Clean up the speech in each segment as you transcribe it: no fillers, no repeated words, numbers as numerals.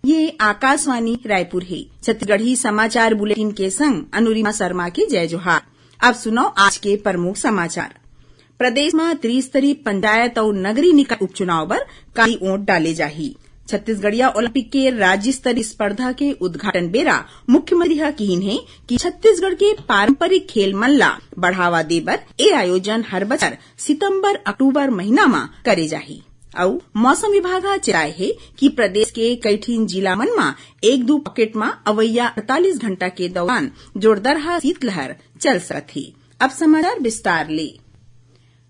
ये आकाशवाणी रायपुर है। छत्तीसगढ़ी समाचार बुलेटिन के संग अनुरिमा शर्मा की जय जोहार। अब सुनो आज के प्रमुख समाचार। प्रदेश में त्रिस्तरीय पंचायत और नगरीय निकाय उपचुनाव पर काली वोट डाले जाही। छत्तीसगढ़िया ओलंपिक के राज्य स्तरीय स्पर्धा के उद्घाटन बेरा मुख्यमंत्री कहिन है कि छत्तीसगढ़ के पारंपरिक खेल मन ला बढ़ावा दे बर ए आयोजन हर बछर सितंबर अक्टूबर महीना में करे जाही। और मौसम विभाग चेताए है कि प्रदेश के कईठिन जिला मन में 1-2 पॉकेट में अवैया 48 घंटा के दौरान जोरदार शीतलहर चल सकती। अब समाचार विस्तार ले।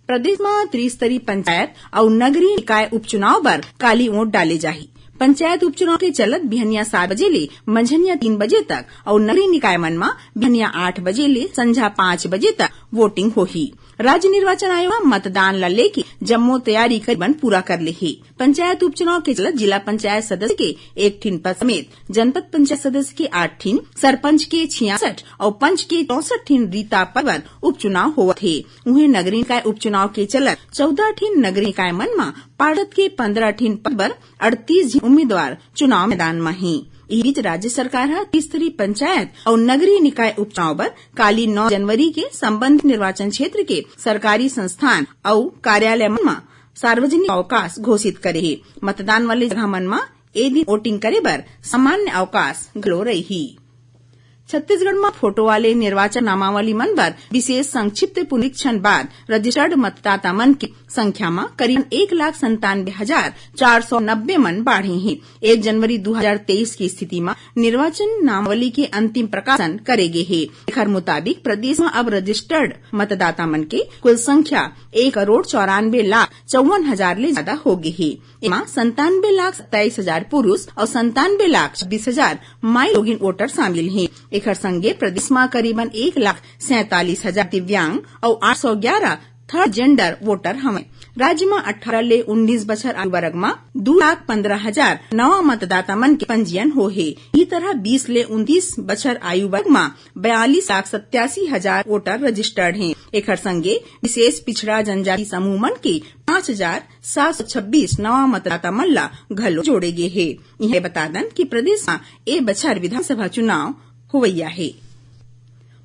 प्रदेश में त्रिस्तरीय पंचायत और नगरीय निकाय उपचुनाव पर काली वोट डाले जाही। पंचायत उपचुनाव के चलत बिहनिया 7 बजे ले मंझनिया 3 बजे तक और नगरीय निकाय मन में बिहनिया 8 बजे ले संझा 5 बजे तक वोटिंग होही। राज्य निर्वाचन आयोग मतदान ला लेके जम्मो तैयारी करीबन पूरा कर ले है। पंचायत उपचुनाव के चलत जिला पंचायत सदस्य के 1 ठिन पद समेत जनपद पंचायत सदस्य के 8 ठिन, सरपंच के 66 और पंच के 64 ठिन रीता पद पर उपचुनाव होवत है। उन्हें नगरीय निकाय उपचुनाव के चलत 14 ठिन नगरीय निकाय मन में पार्षद के 15 ठिन पद पर 38 उम्मीदवार चुनाव मैदान में हैं। इस बीच राज्य सरकार त्रिस्तरीय पंचायत और नगरीय निकाय उपचुनाव पर काली 9 जनवरी के संबंधित निर्वाचन क्षेत्र के सरकारी संस्थान और कार्यालय में सार्वजनिक अवकाश घोषित करे है। मतदान वाले जगह मन में ए दिन वोटिंग करे बर सामान्य अवकाश घलो रही। छत्तीसगढ़ में फोटो वाले निर्वाचन नामावली मन पर विशेष संक्षिप्त पुनरीक्षण बाद रजिस्टर्ड मतदाता मन की संख्या में करीब 1,97,490 मन बढ़े हैं। 1 जनवरी 2023 की स्थिति में निर्वाचन नामावली के अंतिम प्रकाशन करे गए है। एकर मुताबिक प्रदेश में अब रजिस्टर्ड मतदाता मन के कुल संख्या 1,94,54,000 ले ज्यादा हो गई है। इमा 97,27,000 पुरुष और 97,26,000 माई लोगिन वोटर शामिल हैं। एकर संगे प्रदेश में करीबन 1,47,000 दिव्यांग और 811 थर्ड जेंडर वोटर हमें। राज्य में 18 ले 19 बछर आयु वर्ग में 2,15,000 नवा मतदाता मन के पंजीयन हो है। इसी तरह 20 ले 29 बछर आयु वर्ग में 42,87,000 वोटर रजिस्टर्ड हैं। एकर संगे विशेष पिछड़ा जनजाति समूह मन के 5,726 नवा मतदाता मन ला घलो जोड़े गए है। यह बता दन कि प्रदेश में ए बछर विधानसभा चुनाव हुवैया है।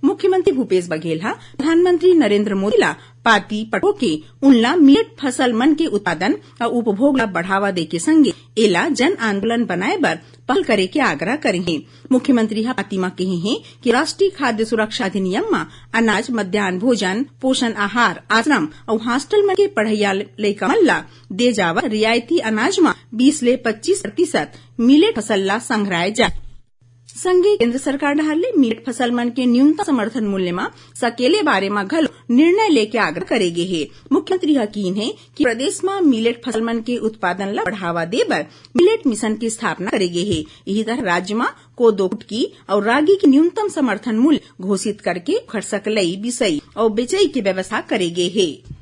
मुख्यमंत्री भूपेश बघेल प्रधानमंत्री नरेंद्र मोदी ला पाती पटो के उनला मिलेट फसल मन के उत्पादन और उपभोग ला बढ़ावा दे के संगे एला जन आंदोलन बनाए बर पहल करे के आग्रह करेंगे। मुख्यमंत्री पाती में कहे हैं कि राष्ट्रीय खाद्य सुरक्षा अधिनियम में अनाज, मध्याह्न भोजन, पोषण आहार, आश्रम और हॉस्टल में के पढ़ैया लइका मन ला दे जावा रियायती अनाज में 20 ले 25% मिलेट फसल ला संग्रहाय जाए। संगे केंद्र सरकार ने मिलेट फसल मन के न्यूनतम समर्थन मूल्य में सकेले बारे में घलो निर्णय लेके आग्रह करेगे है। मुख्यमंत्री यकीन है कि प्रदेश में मिलेट फसल मन के उत्पादन ला बढ़ावा दे बर मिलेट मिशन की स्थापना करेगे है। यही तरह राज्य में कोदो, कुटकी और रागी की न्यूनतम समर्थन मूल्य घोषित करके खरसकलई, बिसई और बेचई की व्यवस्था करेगे है।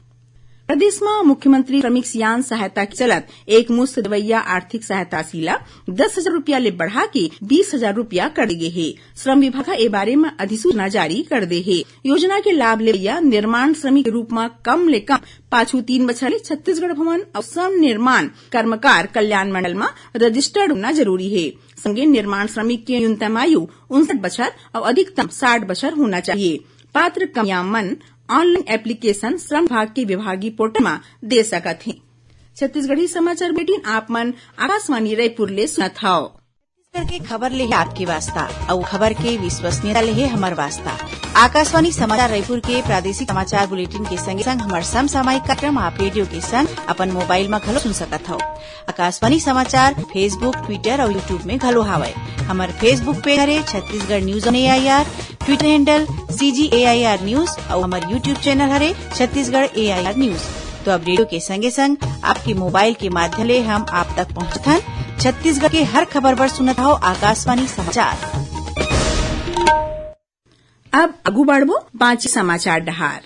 प्रदेश में मुख्यमंत्री श्रमिक सियान सहायता के चलत एक मुश्त दवैया आर्थिक सहायता सीला 10,000 रूपया ले बढ़ा के 20,000 रूपया कर दे है। श्रम विभाग ए बारे में अधिसूचना जारी कर दे है। योजना के लाभ ले निर्माण श्रमिक के रूप में कम ले कम 5-3 बछर ले छत्तीसगढ़ भवन और श्रम निर्माण कर्मकार कल्याण मंडल में रजिस्टर्ड होना जरूरी है। संगे निर्माण श्रमिक की न्यूनतम आयु 59 बछर और अधिकतम 60 बछर होना चाहिए। पात्र कमियां मन ऑनलाइन एप्लीकेशन श्रम विभाग के विभागीय पोर्टल में दे सकत हैं। छत्तीसगढ़ी समाचार बुलेटिन आप मन आकाशवाणी रायपुर ले सुनत हव। छत्तीसगढ़ के खबर ले आपके वास्ता और खबर के विश्वसनीयता ले हमर वास्ता। आकाशवाणी समाचार रायपुर के प्रादेशिक समाचार बुलेटिन के संगे संग हमार समसामयिक कार्यक्रम आप रेडियो के संग अपन मोबाइल में घलो सुन सकत हव। आकाशवाणी समाचार फेसबुक, ट्विटर और यूट्यूब में घलो हावय। हमार फेसबुक पेज हरे Chhattisgarh news on AIR, Twitter handle CGAIR news और हमार यूट्यूब चैनल हरे छत्तीसगढ़ AIR न्यूज। तो अब रेडियो के संगे संग आपके मोबाइल के माध्यम ले हम आप तक पहुंचथन। छत्तीसगढ़ के हर खबर पर सुनत हो आकाशवाणी समाचार। अब आगू बढ़बो 5 समाचार डहार।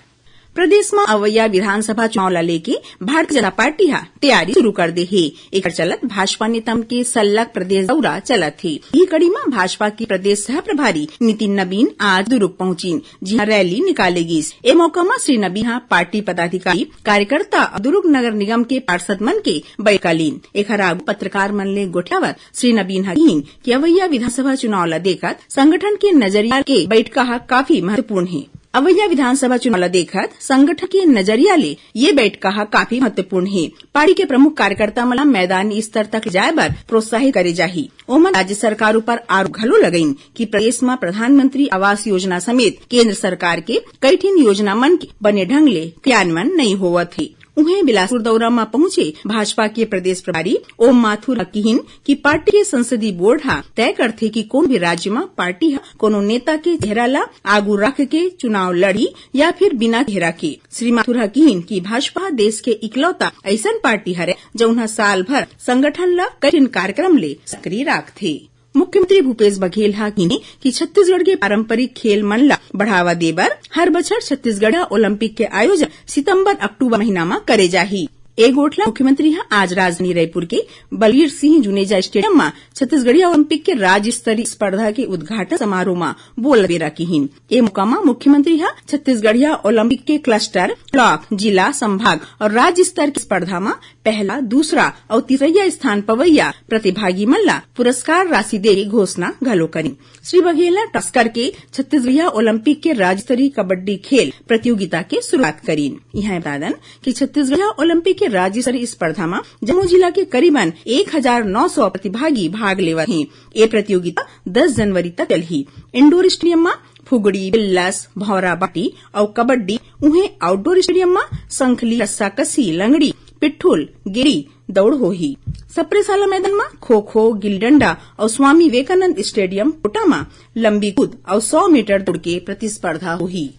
प्रदेश में अवैया विधानसभा चुनाव ला लेके भारतीय जनता पार्टी हा तैयारी शुरू कर दे है। एकर चलत भाजपा नेता के सल्लक प्रदेश दौरा चलत है। यही कड़ी में भाजपा की प्रदेश सह प्रभारी नितिन नबीन आज दुर्ग पहुंची, जहां रैली निकालेगी। ए मौका में श्री नबीन पार्टी पदाधिकारी कार्यकर्ता दुर्ग नगर निगम के पार्षद मन के बैठकालीन एकर आगू पत्रकार मन ले गोठलावर श्री नबीन कहीन कि अवैया विधानसभा चुनाव ला देखत संगठन के नजरिया के बैठका काफी महत्वपूर्ण है। अवैया विधानसभा चुनाव ला देखत संगठन के नजरिया ले ये बैठका काफी महत्वपूर्ण है। पार्टी के प्रमुख कार्यकर्ता मला मैदानी स्तर तक जाए बर प्रोत्साहित करे जाही। ओमन राज्य सरकार ऊपर आरोप घलो लगइन कि प्रदेश में प्रधानमंत्री आवास योजना समेत केंद्र सरकार के कई ठिन योजना मन के बने ढंग ले क्रियान्वयन नहीं होवत है। उन्हें बिलासपुर दौरा में पहुंचे भाजपा के प्रदेश प्रभारी ओम माथुर कहीन कि पार्टी के संसदीय बोर्ड तय करथे कि कौन भी राज्य में पार्टी कोनो नेता के चेहरा ला आगू रख के चुनाव लड़ी या फिर बिना चेहरा के। श्री माथुर कहीन कि भाजपा देश के इकलौता ऐसन पार्टी हरे जौन साल भर संगठन ला कई कार्यक्रम ले सक्रिय राखथे। मुख्यमंत्री भूपेश बघेल कहीने कि छत्तीसगढ़ के पारंपरिक खेल मन ला बढ़ावा देबर हर बछर छत्तीसगढ़ ओलंपिक के आयोजन सितंबर अक्टूबर महीना में करे जाही। एक गोठला मुख्यमंत्री आज राजधानी रायपुर के बलवीर सिंह जुनेजा स्टेडियम में छत्तीसगढ़िया ओलंपिक के राज्य स्तरीय स्पर्धा के उद्घाटन समारोह में बोल बेरा कहीन। ए मौका में मुख्यमंत्री छत्तीसगढ़िया ओलंपिक के क्लस्टर, ब्लॉक, जिला, संभाग और राज्य स्तर की स्पर्धा में पहला, दूसरा और तीसरा स्थान पवैया प्रतिभागी मन ला पुरस्कार राशि दे घोषणा घलो करी। श्री बघेल टॉस करके छत्तीसगढ़िया ओलंपिक के राज्य स्तरीय कबड्डी खेल प्रतियोगिता के शुरुआत करी। यहाँ बता दें कि छत्तीसगढ़िया ओलंपिक के राज्य स्तरीय स्पर्धा में जम्मू जिला के करीबन 1900 प्रतिभागी भाग लेवत हैं। ये प्रतियोगिता 10 जनवरी तक चलही। इंडोर स्टेडियम में फुगड़ी, बिल्लस, भौरा बाटी और कबड्डी, उन्हें आउटडोर स्टेडियम में संखली, रस्साकसी, लंगड़ी, पिट्ठुल, गिरी दौड़ होही। सप्रेसाला मैदान में खो खो, गिल्ली डंडा और स्वामी विवेकानंद स्टेडियम कोटा में लंबी कूद और 100 मीटर दौड़ के प्रतिस्पर्धा होही।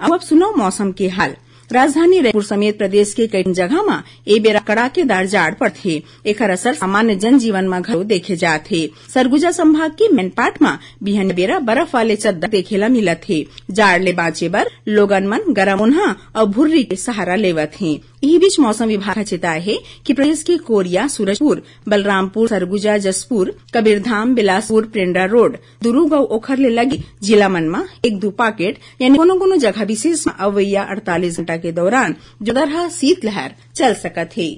अब सुनो मौसम के हाल। राजधानी रायपुर समेत प्रदेश के कई जगह में ए बेरा कड़ाकेदार जाड़ पड़थे। एकर असर सामान्य जनजीवन में घलो देखे जाथे। सरगुजा संभाग के मैनपाट में बिहन बेरा बर्फ वाले चद्दर देखेला मिलत हे। जाड़ ले बाँचे बर लोगन मन गरम उन्हा और भुर्री के सहारा लेवत हैं। यही बीच मौसम विभाग चेताए है कि प्रदेश के कोरिया, सूरजपुर, बलरामपुर, सरगुजा, जसपुर, कबीरधाम, बिलासपुर, पेंड्रा रोड, दुर्ग और ओखर ले लगे जिला मन में 1-2 पाकेट यानी कोनो जगह विशेष में अवैया 48 घंटा के दौरान जोरदार शीतलहर चल सकत है।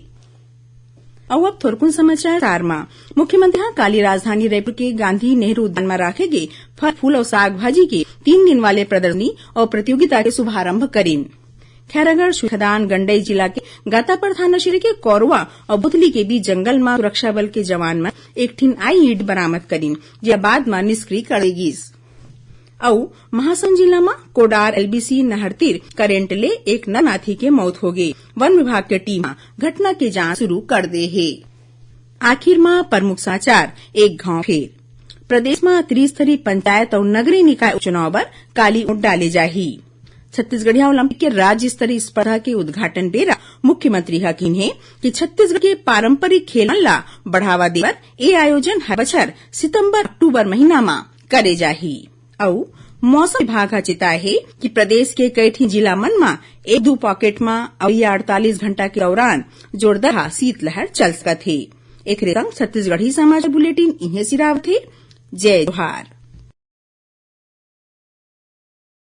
अब थोरकुन समाचार में मुख्यमंत्री काली राजधानी रायपुर के गांधी नेहरू उद्यान में रखे गए फल, फूल और साग भाजी के 3 दिन वाले प्रदर्शनी और प्रतियोगिता के शुभारंभ करें। खैरागढ़, सुखदान, गंडई जिला के गातापर थाना क्षेत्र के कौरवा और बुतली के बीच जंगल में सुरक्षा बल के जवान में एक ठिन आईईडी बरामद करीन, जो बाद में निष्क्रिय करेगी। और महासमुंद जिला में कोडार एलबीसी नहर तीर करेंट ले एक नर हाथी के मौत हो गई। वन विभाग की टीम घटना की जांच शुरू कर दे है। आखिर में प्रमुख समाचार एक गांव फेर। प्रदेश में त्रिस्तरीय पंचायत और नगरीय निकाय उपचुनाव पर काली वोट डाले जाही। छत्तीसगढ़िया ओलंपिक के राज्य स्तरीय स्पर्धा के उद्घाटन बेरा मुख्यमंत्री हकीन है कि छत्तीसगढ़ के पारंपरिक खेलन ला बढ़ावा देवर ये आयोजन हर बछर सितंबर अक्टूबर महीना में करे जाही। और मौसम विभाग चेताए है कि प्रदेश के कई ठिन जिला मन में 1-2 पॉकेट में अवैया 48 घंटा के दौरान जोरदार शीतलहर चल सकत है। एक संग छत्तीसगढ़ी समाचार बुलेटिन इन्हें सिरावत है। जय जोहार।